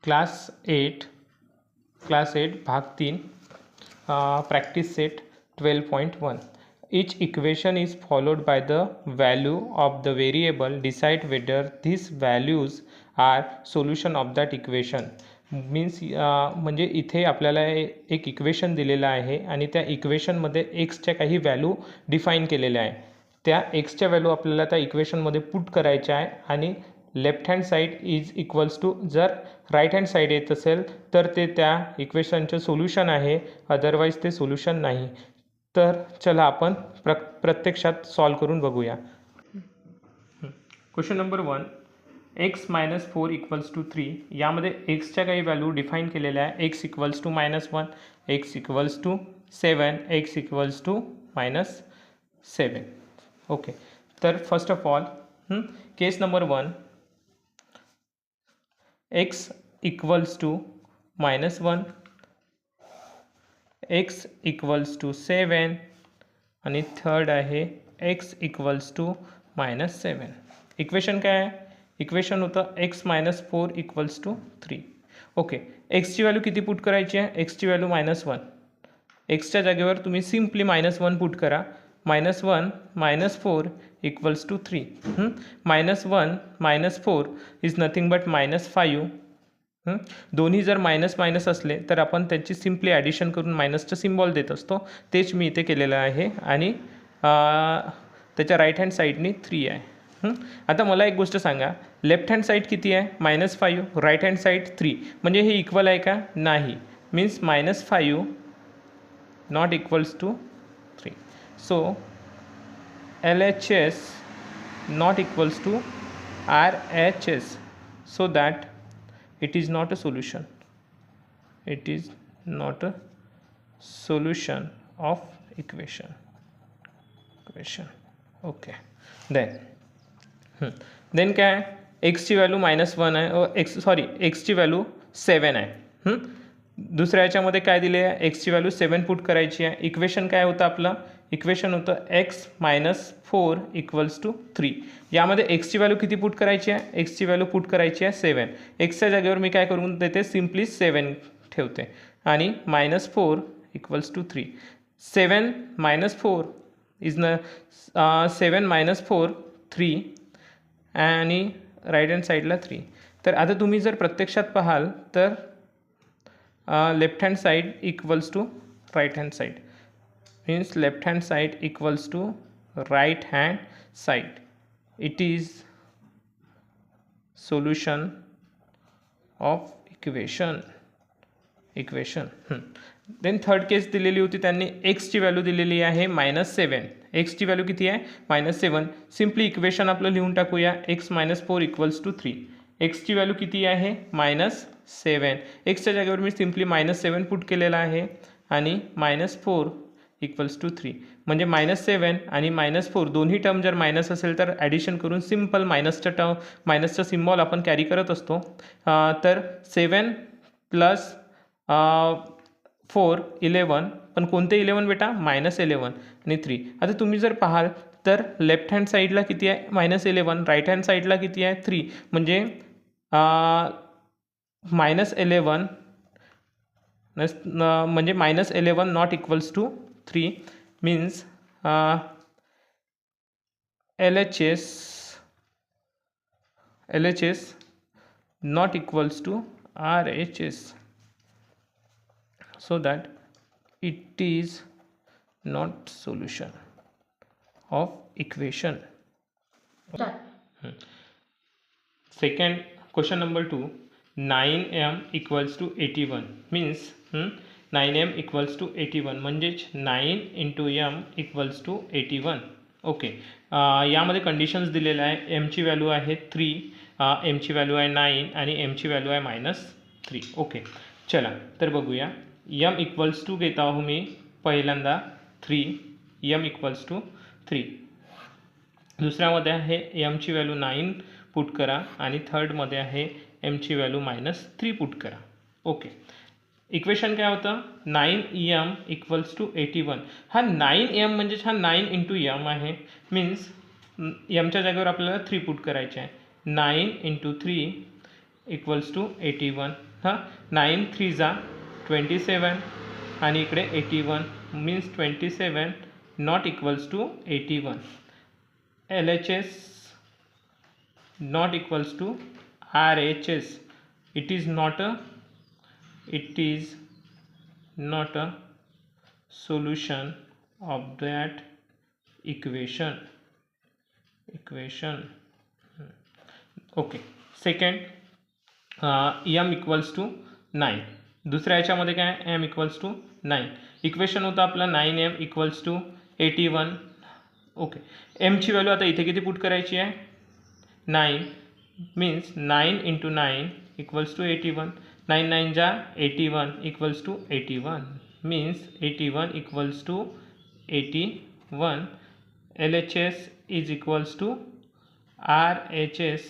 Class 8 भाग 3 practice set 12.1. Each equation is followed by the value of the variable. Decide whether these values are solution of that equation. Means म्हणजे इथे आपल्याला एक equation दिलेलं आहे आणि त्या इक्वेशनमध्ये एक्सच्या काही व्हॅल्यू डिफाईन केलेल्या आहे. त्या एक्सच्या व्हॅल्यू आपल्याला त्या इक्वेशनमध्ये पुट करायच्या आहे आणि left hand side is equals to, जर राईट हँड साईड येत असेल तर ते त्या इक्वेशनचं सोल्युशन आहे, अदरवाईज ते सोल्युशन नाही. तर चला आपण प्रत्यक्षात सॉल्व करून बघूया. Question number 1, x minus 4 equals to 3. यामध्ये एक्सच्या काही व्हॅल्यू डिफाईन केलेल्या आहे. X equals to -1, x equals to 7, x equals to -7. Okay, तर first of all case number 1, x equals to -1, x equals to 7 आणि थर्ड आहे x इक्वल्स टू -7. इक्वेशन काय आहे? इक्वेशन होतं x minus 4 equals to 3. Okay, एक्सची value किती put करायची आहे? एक्सची व्हॅल्यू -1. एक्सच्या जागेवर तुम्ही सिम्पली -1 पुट करा. -1 -4 equals to 3. -1 -4 is nothing but -5. दोन्ही जर मायनस मायनस असले तर आपण त्याची सिम्पली ॲडिशन करून मायनसचं सिम्बॉल देत असतो. तेच मी इथे केलेलं आहे आणि त्याच्या राईट हँड साईडनी 3 आहे. आता मला एक गोष्ट सांगा, लेफ्ट हँड साईड किती आहे? -5, राईट हँड साईड 3. म्हणजे हे इक्वल आहे का? नाही. Means -5 not equals to 3. So LHS not equals to RHS, so that it is not a solution. It is not a solution of equation. Okay, then क्या है? x ची value -1 आहे, x ची व्हॅल्यू 7 आहे. दुसऱ्या याच्यामध्ये काय दिले आहे? x ची व्हॅल्यू 7 पुट करायची आहे. इक्वेशन काय होतं आपलं? इक्वेशन होतं x मायनस 4 इक्वल्स टू 3. यामध्ये एक्सची व्हॅल्यू किती पुट करायची आहे? एक्सची व्हॅल्यू पुट करायची आहे 7. एक्सच्या जागेवर मी काय करून देते? सिम्पली 7 ठेवते आणि -4 इक्वल्स टू 3. 7 - 4 इज 7 - 4 3 आणि राईट हँड साईडला 3. तर आता तुम्ही जर प्रत्यक्षात पाहाल तर left hand side equals to right hand side, means left hand side equals to right hand side. It is solution of equation. Then third case दिलेली होती त्यांनी, x ची व्हॅल्यू दिलेली आहे -7. x ची व्हॅल्यू किती आहे? -7. सिम्पली इक्वेशन आपलं लिहून टाकूया. x - 4 equals to 3. x ची व्हॅल्यू किती आहे? -7. एक्सच्या जागेवर मी सिम्पली -7 पुट केलेला आहे आणि -4 इक्वल्स टू 3. म्हणजे -7 आणि -4 दोन्ही टर्म जर मायनस असेल तर ॲडिशन करून सिम्पल मायनसचा सिम्बॉल आपण कॅरी करत असतो. तर 7 + 4 11. पण कोणते 11 बेटा? -11 आणि 3. आता तुम्ही जर पाहाल तर लेफ्ट हँड साईडला किती आहे? -11. राईट हँड साईडला किती आहे? 3. म्हणजे -11 म्हणजे -11 not equals to 3 means LHS not equals to RHS, so that it is not solution of equation. Second question number 2, 9m equals to 81 means 9m equals to 81 म्हणजेच 9 × m equals to 81. Okay, यामध्ये conditions दिलेल्या आहे. एमची value आहे 3, एमची value आहे 9 आणि एमची value आहे -3. Okay, चला तर बघूया. m इक्वल्स टू घेत आहो मी पहिल्यांदा 3, m इक्वल्स टू 3. दुसऱ्यामध्ये आहे एमची व्हॅल्यू 9 पुट करा आणि थर्डमध्ये आहे एमची व्हॅल्यू -3 पुट करा. ओके, इक्वेशन काय होतं? 9m equals to 81. हा 9m म्हणजेच हा 9 × m आहे. मीन्स एमच्या जागेवर आपल्याला 3 पुट करायचे आहे. 9 × 3 इक्वल्स टू 81. हां 9 3 जा 27 आणि इकडे 81 means 27 not equals to 81. LHS not equals to RHS. It is not a solution of that equation. Okay. Second, m equals to 9. दुसऱ्या याच्यामध्ये काय m equals to 9. इक्वेशन होतं आपलं 9m equals to 81. Okay. m ची value आता इथे किती put करायची आहे 9 means 9 into 9 equals to 81. 9 9 जा 81 equals to 81 means 81 equals to 81. LHS is equals to RHS.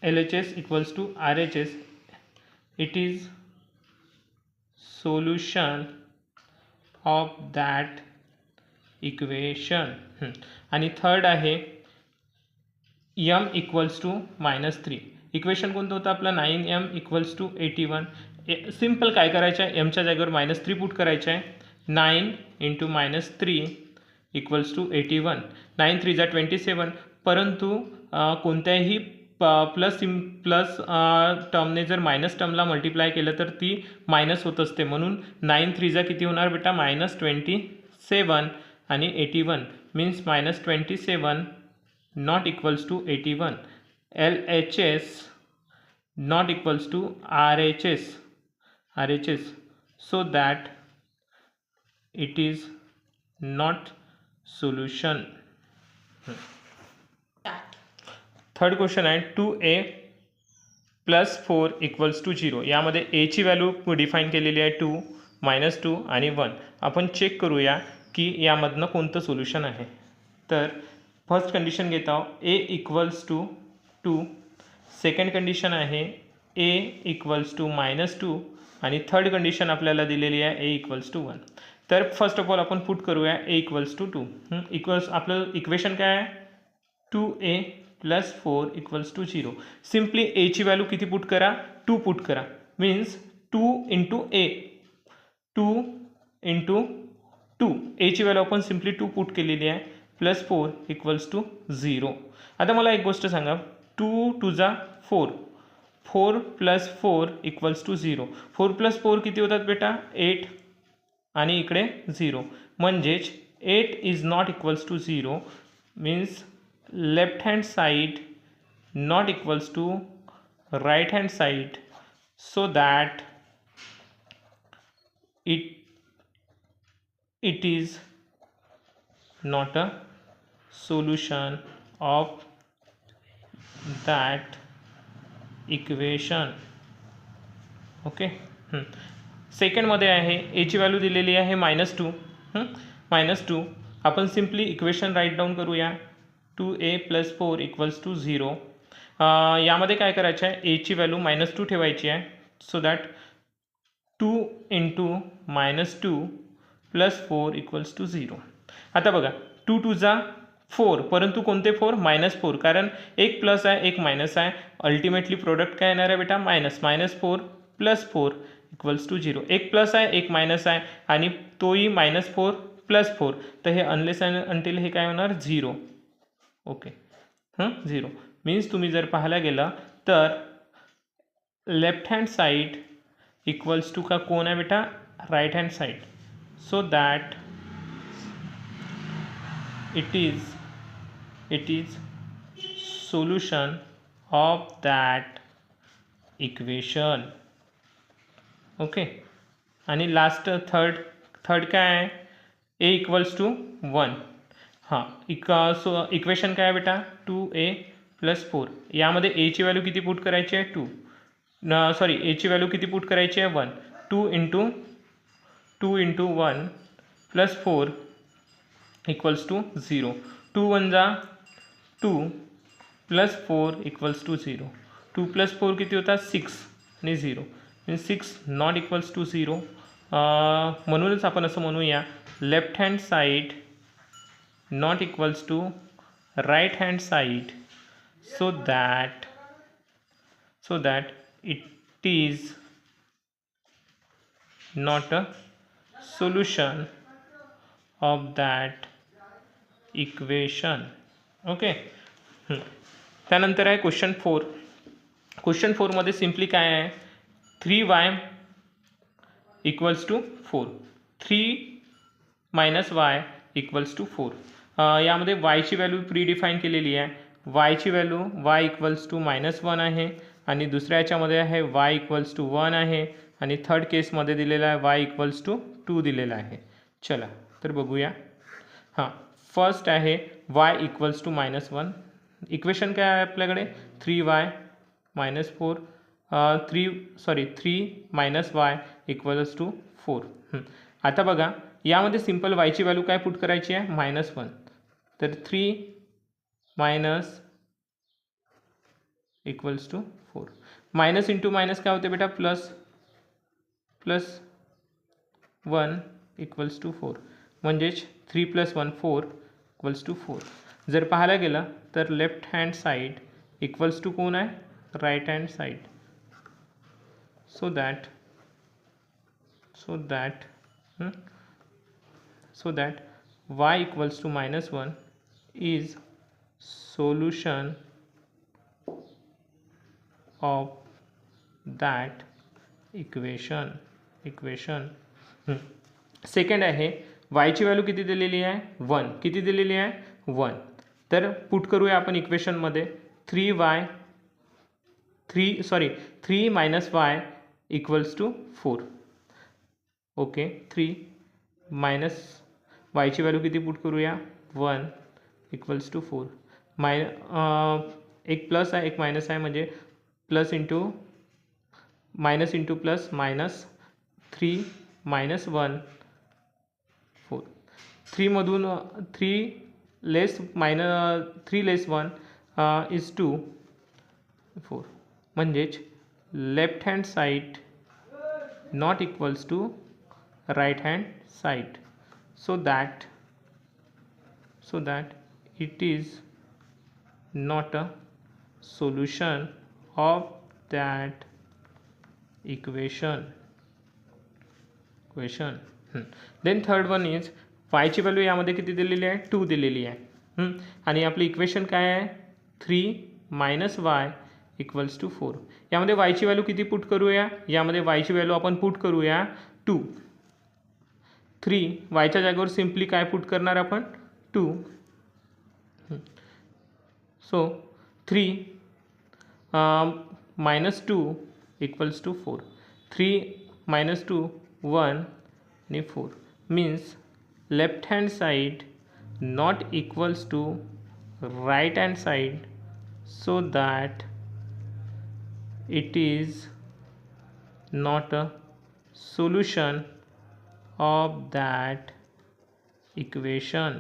LHS equals to RHS. It is solution of that equation. आणि third आहे m equals to -3. Equation कोणतं होतं आपलं 9m इक्वल्स टू 81. सिम्पल काय करायचं आहे mच्या जागेवर -3 पुट करायचं आहे. 9 इंटू -3 इक्वल्स टू 81. 9 3 जा 27. परंतु कोणत्याही प्लस टर्मने जर मायनस टर्मला मल्टिप्लाय केलं तर ती मायनस होत असते. म्हणून 9 3 जा किती होणार बेटा -27 आणि 81 means -27 not equals to 81. LHS not equals to RHS so that it is not solution. Third question आहे 2a + 4 = 0. यामध्ये a ची व्हॅल्यू डिफाईन केलेली आहे 2 -2 आणि 1. आपण चेक करूया की यामधनं कोणतं सोल्युशन आहे. तर फर्स्ट कंडिशन घेत आहोत a = 2. सेकंड कंडिशन आहे a = -2 आणि थर्ड कंडिशन आपल्याला दिलेली आहे a = 1. तर फर्स्ट ऑफ ऑल आपण पुट करूया a = 2. आपलं इक्वेशन काय आहे 2a + 4 = 0. सिम्पली a ची व्हॅल्यू किती पुट करा 2 पुट करा मीन्स 2 × a 2 × 2 a ची व्हॅल्यू आपण सिम्पली 2 पुट केलेली आहे +4 = 0. आता मला एक गोष्ट सांगा 2 2 जा 4 4 + 4 = 0. 4 + 4 किती होतात बेटा 8 आणि इकडे 0 म्हणजेच 8 is not equals to 0 means left hand side not equals to right hand side so that it is not a solution of that equation. Okay. Second मध्ये आहे a ची व्हॅल्यू दिलेली आहे -2. -2 आपण सिम्पली इक्वेशन राईट डाऊन करूया 2a + 4 = 0. यामध्ये काय करायचं आहे a ची व्हॅल्यू -2 ठेवायची आहे सो दॅट 2 × -2 + 4 = 0. आता बघा 2 2 जा 4 परंतु कोणते 4 -4 कारण एक प्लस आहे एक मायनस आहे. अल्टिमेटली प्रोडक्ट काय येणार आहे बेटा -4 + 4 = 0. एक प्लस आहे एक मायनस आहे आणि तोही -4 + 4 तर हे अनलेस अंटिल हे काय होणार 0. ओके 0 मीन्स तुम्ही जर पाहायला गेलं तर left hand side equals to का कोण आहे बेटा right hand side so that it is solution of that equation. Okay. आणि लास्ट थर्ड काय आहे a = 1. हां इक्वेशन काय आहे बेटा 2a + 4. यामध्ये a ची व्हॅल्यू किती पुट करायची आहे 2 a ची व्हॅल्यू किती पुट करायची आहे 1. 2 × 1 + 4 = 0. 2 1 जा 2 + 4 = 0. 2 + 4 किती होतात 6 आणि 0 मीन्स 6 नॉट इक्वल्स टू 0. म्हणूनच आपण असं म्हणूया left hand side not equals to right hand side so that it is not a solution of that equation. Okay. त्यानंतर आहे क्वेश्चन 4. क्वेश्चन 4मध्ये सिम्पली काय आहे, 3y equals to 4, 3 minus y equals to 4. यामध्ये वायची व्हॅल्यू प्री डिफाईन केलेली आहे. वायची value y equals to -1 आहे आणि दुसऱ्या याच्यामध्ये आहे वाय इक्वल्स टू 1 आहे आणि थर्ड केसमध्ये दिलेला आहे वाय इक्वल्स टू 2 दिलेला आहे. चला तर बघूया. हां, फर्स्ट आहे वाय इक्वल्स टू -1. इक्वेशन काय आहे आपल्याकडे, 3y - 4 3 minus y equals to 4. आता बघा यामध्ये सिम्पल वायची व्हॅल्यू काय पुट करायची आहे, -1. तर 3 minus equals to 4. Minus into minus काय होते बेटा, प्लस 1 इक्वल्स टू 4. म्हणजेच 3 + 1 4 इक्वल्स टू 4. जर पाहायला गेलं तर left hand side equals to कोण आहे, right hand side. So that y equals to -1 is solution of that equation. Second आहे वायची व्हॅल्यू किती दिलेली आहे, 1. किती दिलेली आहे, 1. तर पुट करूया आपण इक्वेशनमध्ये 3 minus y equals to 4. Okay, 3 minus वायची व्हॅल्यू किती पुट करूया, 1 इक्वल्स टू 4. एक प्लस आहे एक मायनस आहे, म्हणजे plus into minus into plus minus 3 minus 1 4. 3 मधून 3 लेस 1 इज 2 4. म्हणजेच left hand side not equals to right hand side. So that it is not a solution of that equation. Then third one is वायची value यामध्ये किती दिलेली आहे, 2 दिलेली आहे. आणि आपली इक्वेशन काय आहे, 3 मायनस वाय इक्वल्स टू 4. यामध्ये वायची व्हॅल्यू किती पुट करूया, यामध्ये वायची व्हॅल्यू आपण पुट करूया 2. 3 वायच्या जागेवर सिम्पली काय पुट करणार आपण, 2. So 3 minus 2 equals to 4. 3 minus 2 1 आणि 4. Means left hand side not equals to right hand side. So that it is not a solution of that equation.